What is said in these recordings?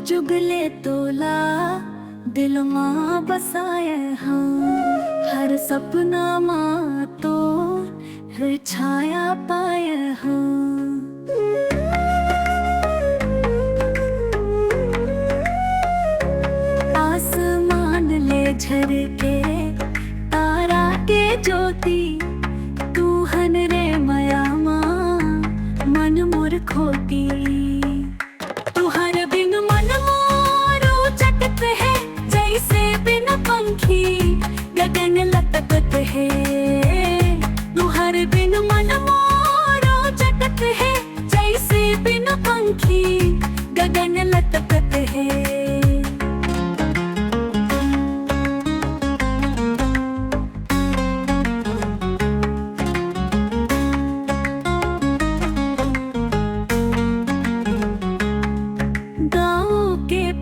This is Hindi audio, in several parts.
जुगले तोला दिल माँ बसाए हाँ, हर सपना माँ तो हर छाया पाए हाँ। आसमान ले झरके तारा के ज्योति, तू हन रे माया माँ मन मोर खोती। तू हर बिन मन मोरो चटत है, जैसे बिन पंखी गगन लटकत है। तू हर बिन मन मोरो चटत है, जैसे बिन पंखी गगन लटकत है।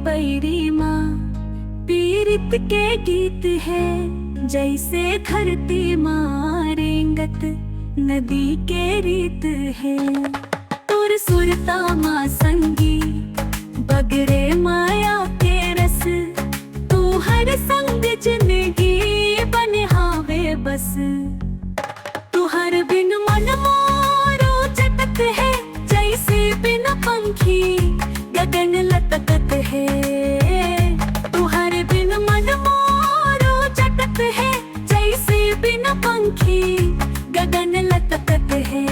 पैरी माँ पीरित के गीत है, जैसे धरती माँ रेंगत नदी के रीत है। तुर सुरता माँ संगी बगड़े माया के रस, तू हर संग जिंदगी बने हावे बस। तू हर बिन मन मोरो चटत है, जैसे बिन पंखी गगन लटकत है। तू हर बिन मन मोरो चटत है, जैसे बिन पंखी गगन लटकत है।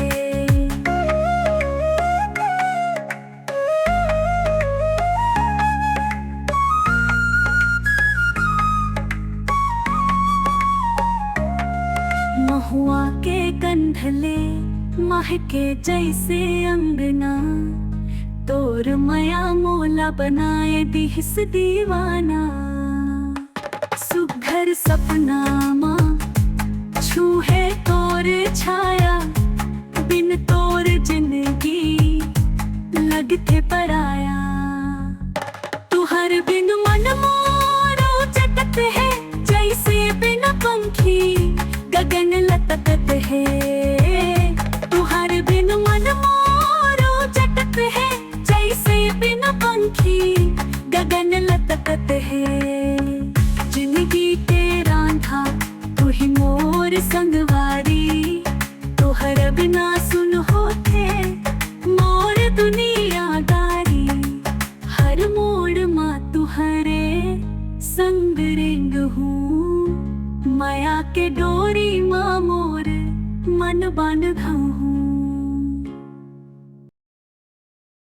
महुआ के गंधले महके जैसे अंगना, तोर माया मोला बनाए दिस दीवाना। सुघर सपना माँ छूहे तोर छाया, बिन तोर जिंदगी लगते पराया। तू हर बिन मन मोरो चटत है, जैसे बिन पंखी गगन लटकत है। तू हर बिन मन मोरो चटत है, जैसे बिन पंखी गगन लटकत है। जिंदगी के रांधा तू ही मोर संगवारी, तोहर बिना सुन होते मोर दुनिया दारी। हर मोड़ माँ तुहरे संग रेंग हूँ, माया के डोरी माँ मोर मन बांध